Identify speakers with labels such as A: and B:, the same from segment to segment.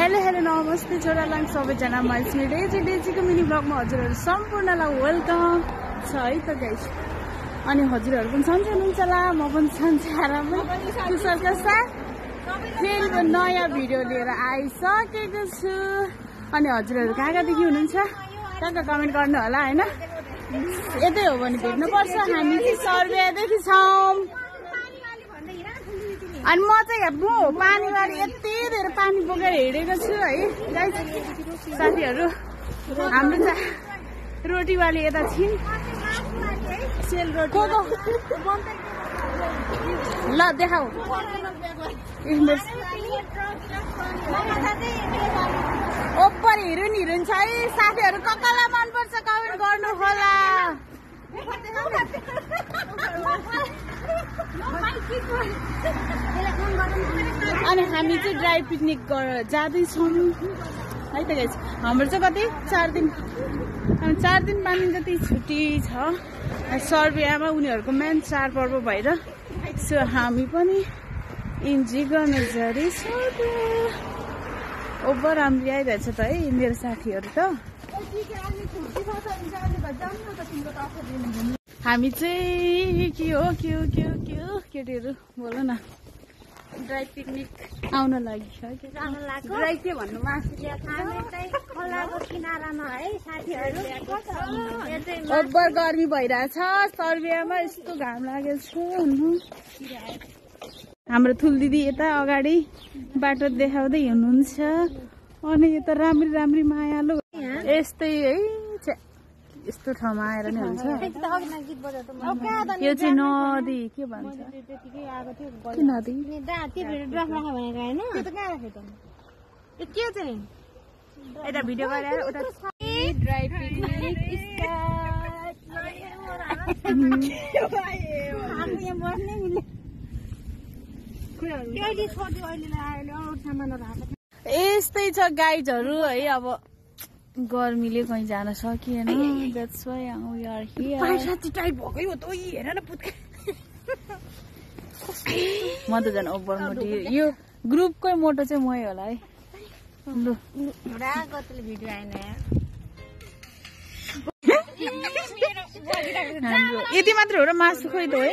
A: Hello hello नमस्ते छोरालाङ सबैजना मान्छे डेजीको मिनी ब्लगमा हजुरहरू सम्पूर्णलाई वेलकम छ है त गाइस। अनि हजुरहरू पनि सन्चै हुनुहुन्छ होला, म पनि सन्चै आरामै कुशलका साथ फेरि नयाँ भिडियो लिएर आइसकेको छु। अनि हजुरहरू कहाँ कहाँदेखि हुनुहुन्छ टक्क कमेन्ट गर्नु होला हैन। यतै हो भने भेट्नुपर्छ, हामी चाहिँ सर्बियादेखि छौँ। अनि म चाहिँ पानीवारी यति धेरै पानी बोकेर हिँडेको छु है गाइस। साथीहरू हाम्रो चाहिँ रोटीवाली यता छिन्, सेल रोटी ल देखाऊ। ओपर हिरोइन छ है साथीहरू, कसलाई मनपर्छ कमेन्ट गर्नु होला। अनि हामी चाहिँ ड्राई पिकनिक जाँदैछौँ है त गाइस। हाम्रो चाहिँ कति 4 दिन, अनि 4 दिन 5 दिन जति छुट्टी छ सर्बियामा, उनीहरूको मेन चाडपर्व भएर। सो हामी पनि इन्जोय गर्न जाँदैछौँ। ओभर राम्रो आइरहेछ त है मेरो साथीहरू त। हामी चाहिँ के हो केटीहरू बोल न, ड्राई पिकनिक आउन लागि ड्राई के भन्नु ओभर गर्मी भइरहेछ सर्बियामा, यस्तो घाम लागेको छ। हाम्रो ठुल दिदी यता अगाडि बाटो देखाउँदै हुनुहुन्छ। अनि यता राम्री मायालु यस्तै है, यस्तो ठाउँमा आएर नै हुन्छ। यो चाहिँ नदी के भन्छ, के नदी यता भिडियो गरेर उता ड्राई पिकनिक यस्तै छ गाइजहरू है। अब गर्मीले कहीँ जान सकिएन, that's why we are here. पाइसाती टाइप भकै हो त हेर न पुत्का। म त झन् ओभर मोटी, यो ग्रुपकै मोटो चाहिँ मै होला है। लु भिडियो आएन यति मात्र हो र मासु खोइ त है।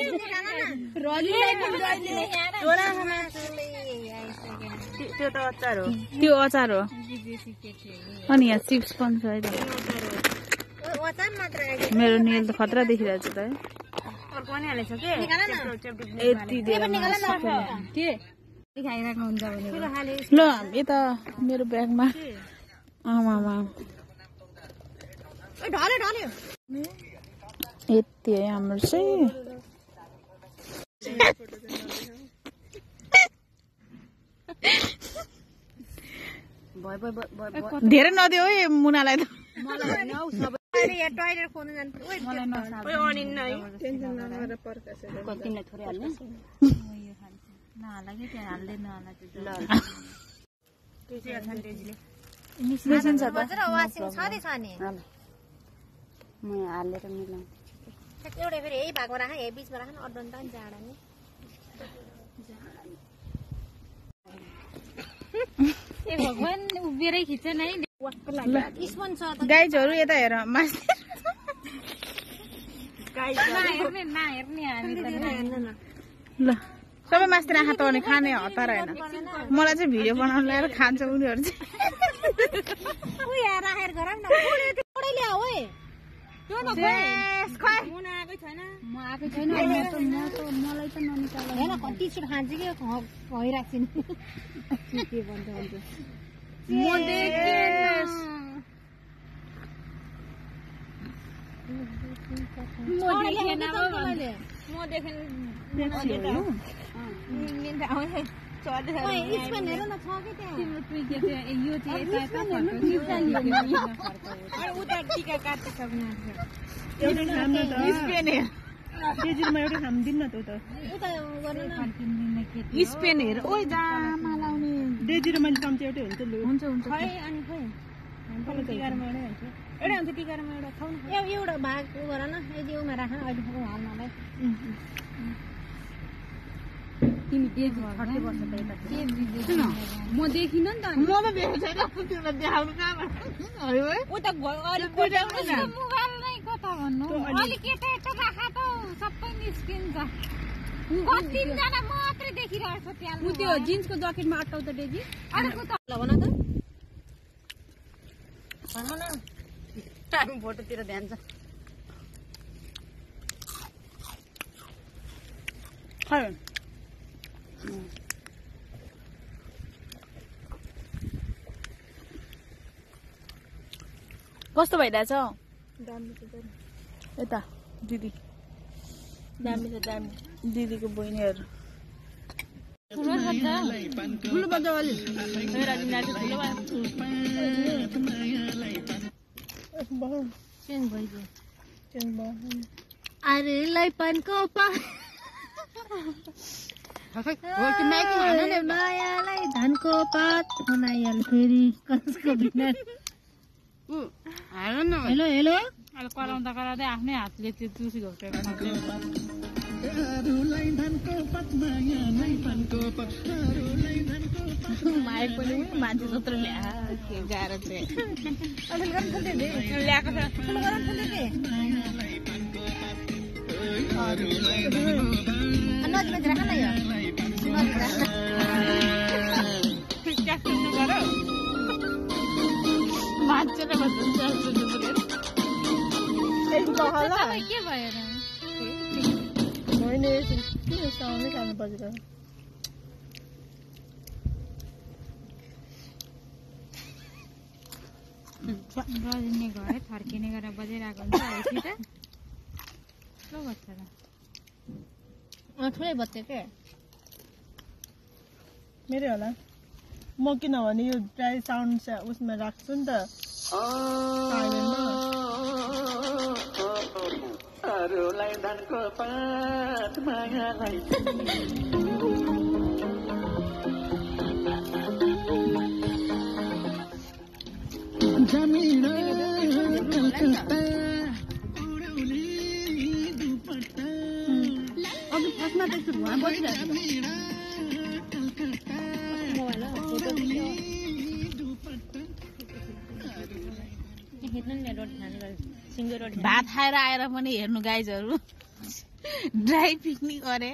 A: त्यो त अचार हो, त्यो अचार हो। अनि यहाँ चिप्स पनि छ है त। मेरो नेल त खतरा देखिरहेछ त है। ल यता मेरो ब्यागमा आमा यति है हाम्रो चाहिँ। धेरै नदियो है मुनालाई त। हालेर मिलाउँ एउटा फेरि यही भागमा राख, यही बिचमा राख न, अड्डन त जाडा नि। ए भगवान उभिएरै खिच्छ नै स्पोन छ त गाइजहरु। यता हेर मास गाइज नहेर्ने हामी त ल सबै मास्तिर आँखा तर्ने खाने हतार हैन। मलाई चाहिँ भिडियो बनाउन ल्याएर खान्छ उनीहरु चाहिँ। उ यहाँ राखेर गरम न ओडै ल्या ओए त्यो त खै मुन आकै छैन, म आकै छैन। मलाई त ननिकाल हैन, कति छिटो खान्छ के भइराख्छिन के भन्छ म देखेन स्पेन हेर न छ के त्यहाँ तिम्रो ट्रिक यो चाहिँ यता उता टिका काट्छ सक्नु एउटा खाम न त स्पेन हेर तेजिरमा एउटा खाम दिन न त उता गर्न स्पेन हेर ओइ जामा लाउने डेजी र मैले कम्ती एउटै हुन्छ लु हुन्छ खै अनि खै हामी टिकारमा एउटै हुन्छ एउटा हुन्छ टिकारमा एउटा खाउ न एउटा भाग उ गर न यदि उमा राख अहिले हाल्नलाई
B: तिमी डेजी 60 वर्ष त यता सुन म देखिन नि त
A: म त देखेको छैन तिमीलाई देखाउनु कहाँ भयो है
B: ओ त अलिक
C: मोबाइल नै कता भन्नु अलिक यता राखा त सबै निस्किन्छ कतिजना मात्रै देखिरहेछ त्यहाँ
B: उ त्यो जिन्सको ज्याकेटमा अटाउ त डेजी
C: अरूको त
B: ल भन न टाइम फोटोतिर ध्यान छ
A: कस्तो भइरहेछ यता दिदी
B: दामी छ दामी
A: दिदीको बहिनीहरू
B: ठुलो बजा अलि चेन्ज भइगयो अरेलाई पानको मायालाई धानको पात बनाइहाल फेरि कसको बिना हेलो हेलो
C: अहिले कराउँदा कराउँदै आफ्नै हातले त्यो तुसी घोप्टेर
A: माया पनि मान्छे जत्रो ल्या के गाह्रो चाहिँ ल्याएको मान्छेले
C: के भएर
A: खानु पर्छ
C: रजिने घर फर्किने गरेर बजाइरहेको हुन्छ अहिले त स्लो गर्छ र
B: ठुलै बच्चा के
A: मेरै होला म किनभने यो ड्राई साउन्ड उसमा राख्छु नि त अरूलाई धनको पात मायालाई जमिन
B: अब फर्स्टमा त यस्तो भुवा बसिरहेको
A: भात खाएर आएर पनि हेर्नु गाइजहरू ड्राई पिकनिक गरे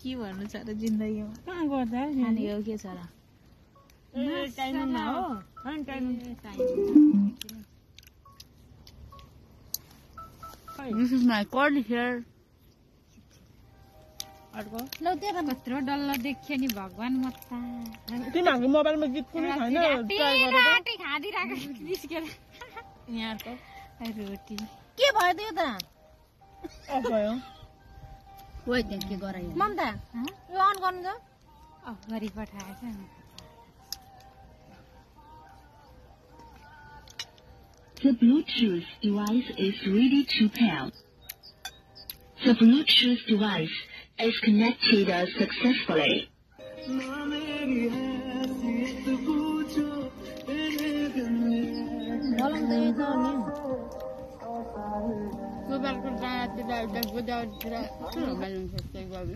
A: के भन्नु छ र जिन्दगीमा
C: कहाँ गर्दा
A: खाने हो के छ र This is my cord here.
C: अर्को कत्रो डल्लो देख्यो नि भगवान मत्ता
A: तिमीहरूको मोबाइलमा गीत कुनै छैन ट्राई गरेर
C: खादिरहेको निस्केर
A: यहाँको
C: रोटी
B: के भयो त्यो त
A: अफ भयो
B: ओइ त्यहाँ के गरायो ममता यो अन गर्नु त
C: अफ गरी पठाएछ
D: The Bluetooth device is ready to pair. The Bluetooth device is connected successfully.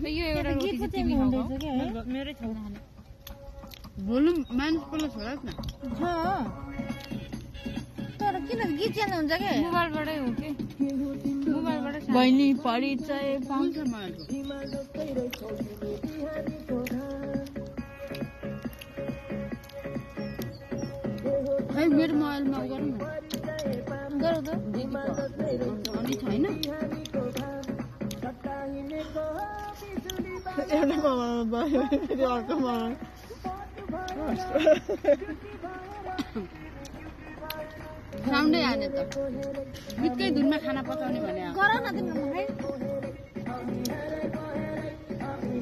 C: यो एउटा रोटी चाहिँ तिमी खाऊ मेरै छेउमा खाने
B: भोल्युम माइनस प्लस होला न तर किन गीत च्याल्नु हुन्छ के
C: मोबाइलबाटै हो कि मोबाइलबाट
A: बहिनी परिचय पाउँछ
B: खै मेरो मोबाइलमा गरौँ न गरौँ त अनि छैन
A: एउटा मोबाइलमा भयो फेरि अर्को मोबाइल
B: साउन्डै हाने त गीतकै धुनमा खाना पकाउने भने गर न तिमी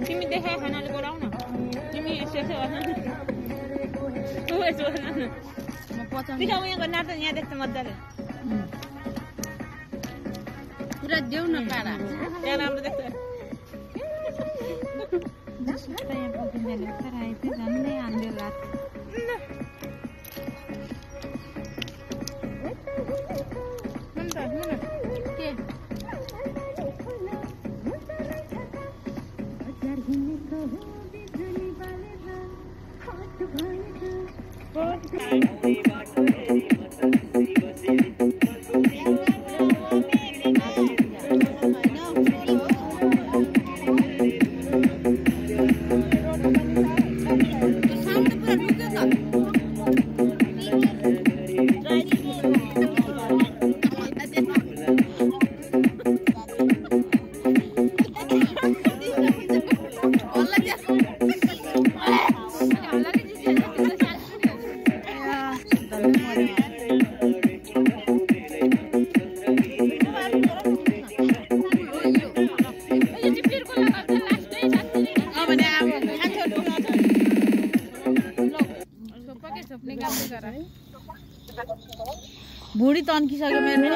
C: तिमी देखाए खानाले बोलाउ न तिमी यसो
B: म पचाउने
C: यहाँ गर्न त यहाँ देख्छ मजाले
B: पुरा देऊ न पारा
C: त्यहाँ राम्रो देख्छ यहाँ पकिँदै लाग्छ राखेको झन्डै आन्दो लाग्छ
A: बुढी तन्किसक्यो मेरो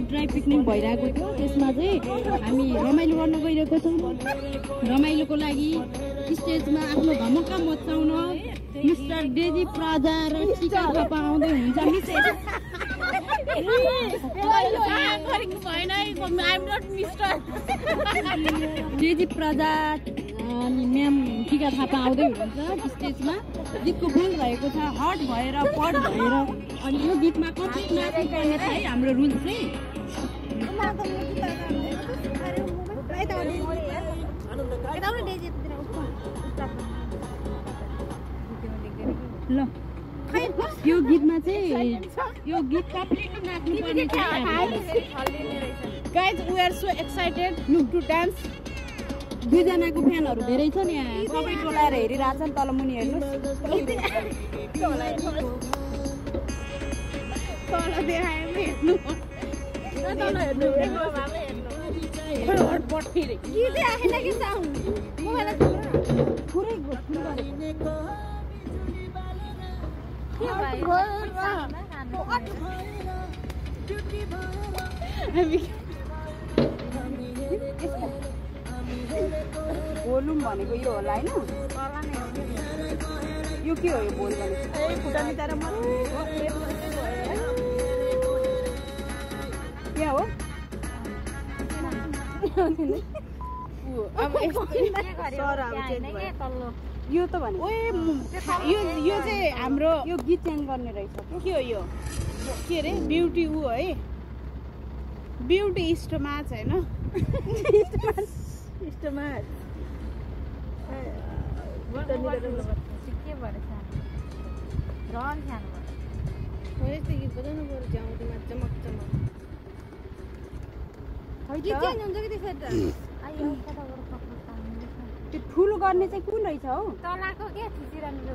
B: ड्राई पिकनिक भइरहेको थियो त्यसमा चाहिँ हामी रमाइलो गर्न गइरहेको छौँ रमाइलोको लागि स्टेजमा आफ्नो धमक्का मचाउन मिस्टर डेजी प्राजा र टिका थापा आउँदै हुन्छ डेजी प्राजा अनि म्याम टिका थापा आउँदै हुनुहुन्छ स्टेजमा गीतको बोल भएको छ हट भएर पट भएर अनि यो गीतमा कति नाच्नुपर्ने छ है हाम्रो रुल चाहिँ ल यो गीतमा चाहिँ यो गीत कम्प्लिटली नाच्नुपर्ने छ guys we are so excited look to dance दुईजनाको फ्यानहरू धेरै छ नि यहाँ सबै टोलाएर हेरिरहेछ नि तल मुनि हेर्नुहोस् बोलौँ भनेको यो होला होइन यो के हो यो बोल भनेको क्या हो यो त भने यो चाहिँ हाम्रो यो गीत चेन्ज गर्ने रहेछ के हो यो के अरे ब्युटी ऊ है ब्युटी इस्टमाच होइन इस्टमाच त्यो ठुलो गर्ने चाहिँ कुन रहेछ हौ
C: तलाको के थिचिरहनु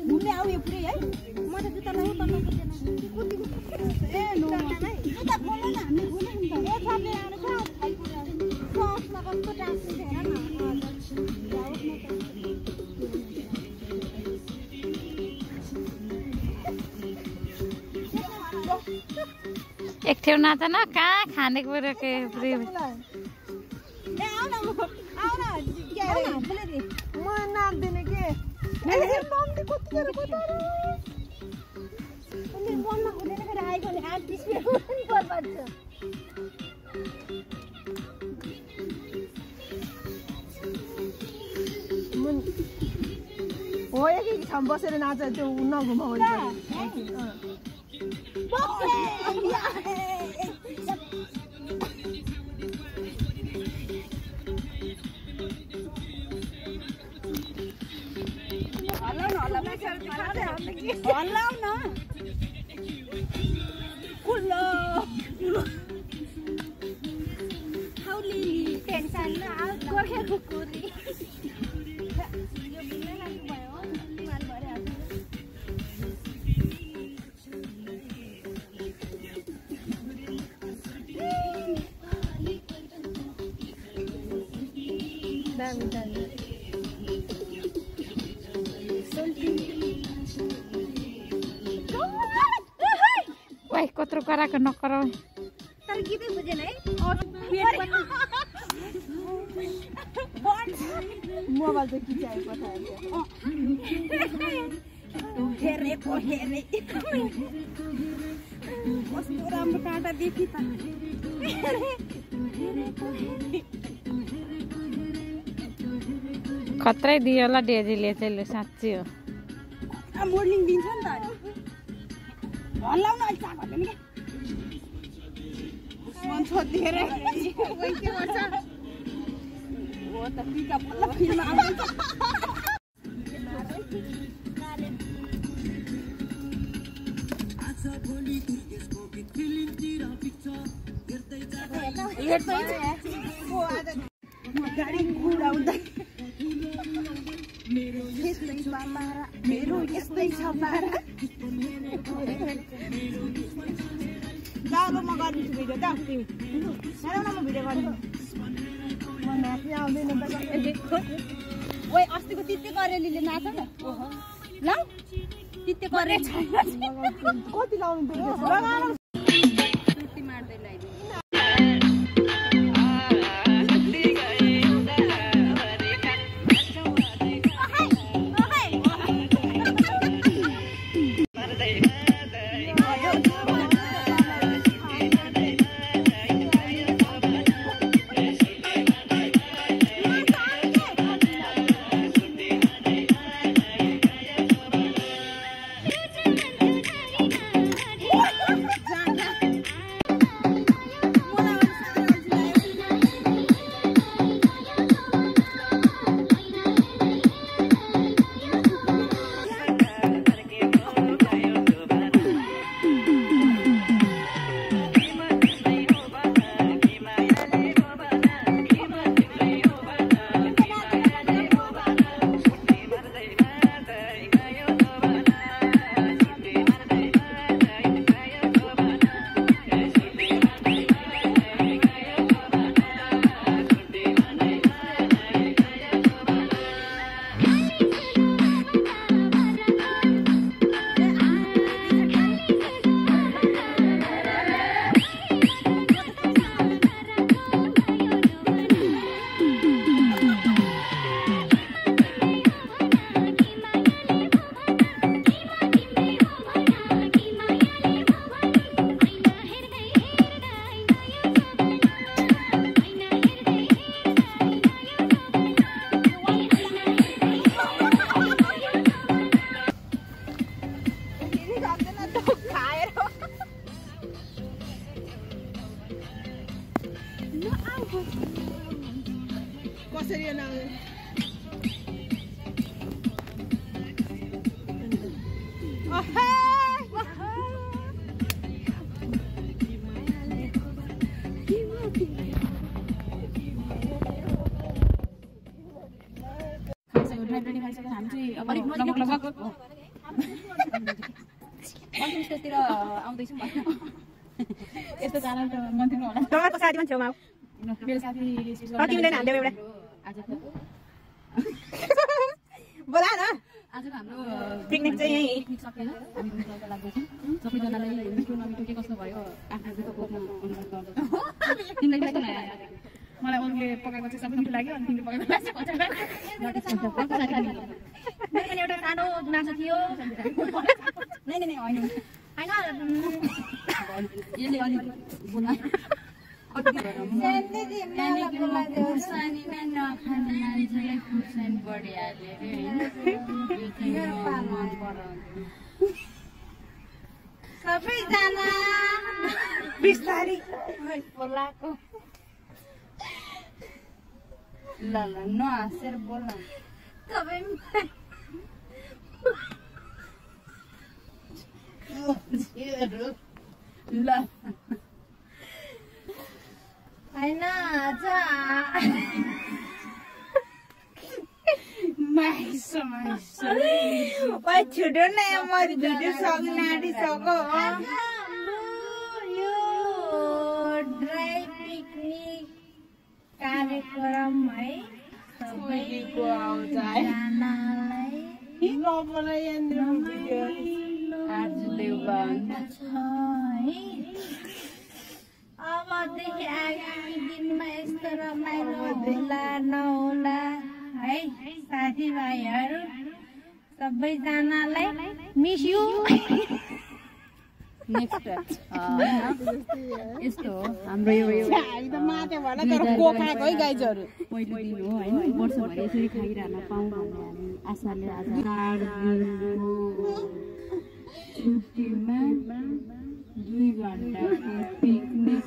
B: घुम्ने आऊ यो पुरै है म त जुत्ता लाउ त
C: एक ठेउ नाचन कहाँ खानेको पऱ्यो के
B: म नाच्दिनँ के
A: हो एक ठाउँ बसेर नाच त्यो नघुमाउ Wah, kotro kara ke nokoro.
C: तर गीतै बुझेन है
A: मोबाइल चाहिँ खिचाइ पठायो
C: हेरेको हेरे कस्तो राम्रो काँटा देखि त
B: खत्रै दियो होला डेजीले चाहिँ ल साँच्चै हो
C: मोर्निङ दिन्छ नि त हल्लाउन अहिले चाक भन्दैन के मन छोड्दिएर वही के गर्छ हो त पिका बल्ल फिल्म आउँछ गाडी उडाउँदा मेरो यस्तै छ पारा जाऊ म गरिदिन्छु भिडियो त हेर न म भिडियो गरिदिन्छु म नाच्न आउँदैन त ओइ अस्तिको तित्ते करेलीले नाच न ल तित्ते करेली कति लाउनु पर्छ सुर्ती मार्दै ल्याइदिनु कसरी नाउ
B: तिर आउँदैछौँ यस्तो जान त मन्थ्यो होला
A: तपाईँको साथी पनि छेउमा
B: मेरो साथी
A: तिमीले नि हाल्देऊ एउटा बोला न
B: आजको हाम्रो
A: पिकनिक चाहिँ यही
B: पिकनिक सकेर हामी घुम्न लाग्दैछौँ सबैजनालाई मिठो नमिठो के कस्तो भयो आफ्नो दुःख पोख्न अनुरोध गर्दछु तिमीलाई कस्तो लाग्यो मलाई अरूले पकाएको चाहिँ सबै मिठो लाग्यो अनि तिमीले पकाएको
C: मेरो पनि एउटा सानो गुनासो थियो नै नै होइन यसले अलि बोला खुर्सानीमा नखाने मान्छेलाई खुर्सानी बढिहाल्यो सबैजना बिस्तारी बोलाको ल नहाँसेर बोल सबै ल होइन
A: छिटो नै मैले भिडियो सक्न आँटिसक्यो
C: यो ड्राई पिकनिक कार्यक्रम है सबैको आउँछ अबदेखि आगामी दिनमा यस्तो रमाइलो होला नहोला है साथीभाइहरू सबैजनालाई मिस यु
B: नेक्स्ट यस्तो हो हाम्रो यो पहिलो दिन हो होइन वर्षभरि यसरी खाइरहन पाऊँ भन्ने हामी आशाले आज छुट्टीमा 2 घण्टाको पिकनिक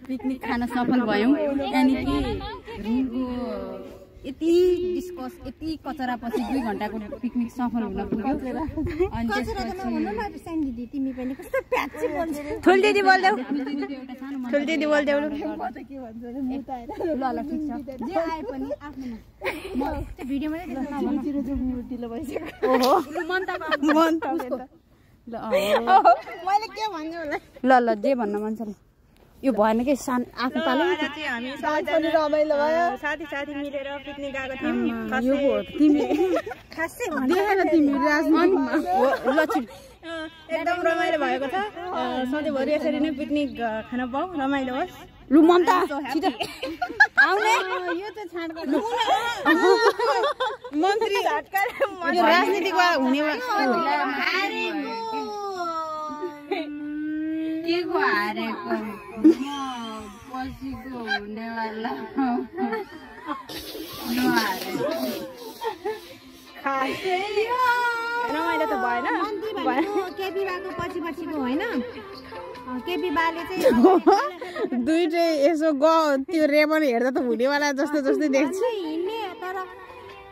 B: पिकनिक खान सफल भयौँ यानि कि रुमको यति डिस्कस यति कचरापछि 2 घण्टाको पिकनिक सफल हुन पुग्यो अनि त्यसपछि
C: तिमी पनि कस्तो प्याच्ची बोल्छ
A: ठुल्दिदी बोल्देऊ
B: एउटा सानो
A: ठुल्दिदी बोल्देऊ
B: ल ल ठिक छ
C: जे आए पनि आफ्नो म त्यो भिडियोमा नै
A: ओहो
B: मन त ल
A: मैले के भन्नु होला
B: ल जे भन्न मन छ ल यो भएन कि आफ्नो पालो
A: हामी साथी रमाइलो भयो साथी मिलेर पिकनिक गएको थियौँ
B: तिमी
C: खासै
B: देखेन तिमी राजनीतिमा
A: एकदम रमाइलो भएको छ सधैँभरि यसरी नै पिकनिक खान पाऊँ रमाइलो होस्
B: लु ममता छिटो
A: आउने यो त छाड्का मन्त्री यो राजनीतिको हुने
B: के को हारेको पछिको हुनेवाला
A: रमाइलो त भएन
C: केपी बाको पछिको होइन केपी बाले चाहिँ
A: दुईटै यसो त्यो रेबन हेर्दा त हुनेवाला जस्तो देख्छु
C: हिँड्ने तर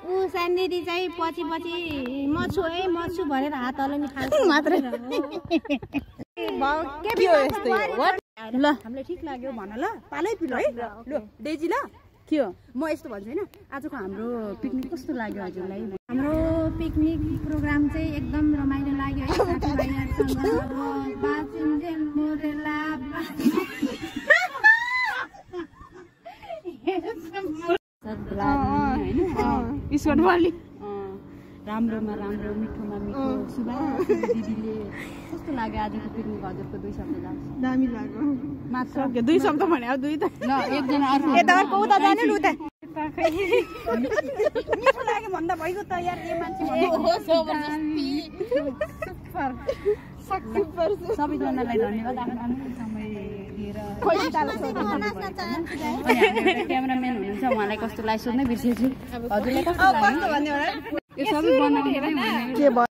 C: ऊ सानदिदी चाहिँ पछि म छु भनेर हात हल्लाउने खालको
A: मात्रै
B: ल हामीलाई ठिक लाग्यो भन ल पालै पिलो है ल डेजी ल के हो म यस्तो भन्छु होइन आजको हाम्रो पिकनिक कस्तो लाग्यो हजुरलाई
C: हाम्रो पिकनिक प्रोग्राम चाहिँ एकदम रमाइलो लाग्यो है साथीभाइहरूसँग अब बाँचिन्जेल मोरेला
A: ईश्वर वाली
B: राम्रोमा राम्रो मिठोमा मिठो सुभाष दिदीले कस्तो लाग्यो आजको पिकनिक हजुरको 2 शब्द जान्छ
A: दामी लाग्यो
B: मात्र
A: 2 शब्द भने अब 2 त
B: ल एकजना अर्को
A: यता अर्को उता जाने ल उता
C: मिठो लाग्यो भन्दा भइगयो त यार यो मान्छे
B: सबैजनालाई धन्यवाद आफ्नो समय दिएर क्यामेराम्यान हुनुहुन्छ उहाँलाई कस्तो लाग्यो सोध्नै बिर्सेछु हजुरलाई कस्तो लाग्यो यो सबै बनाउने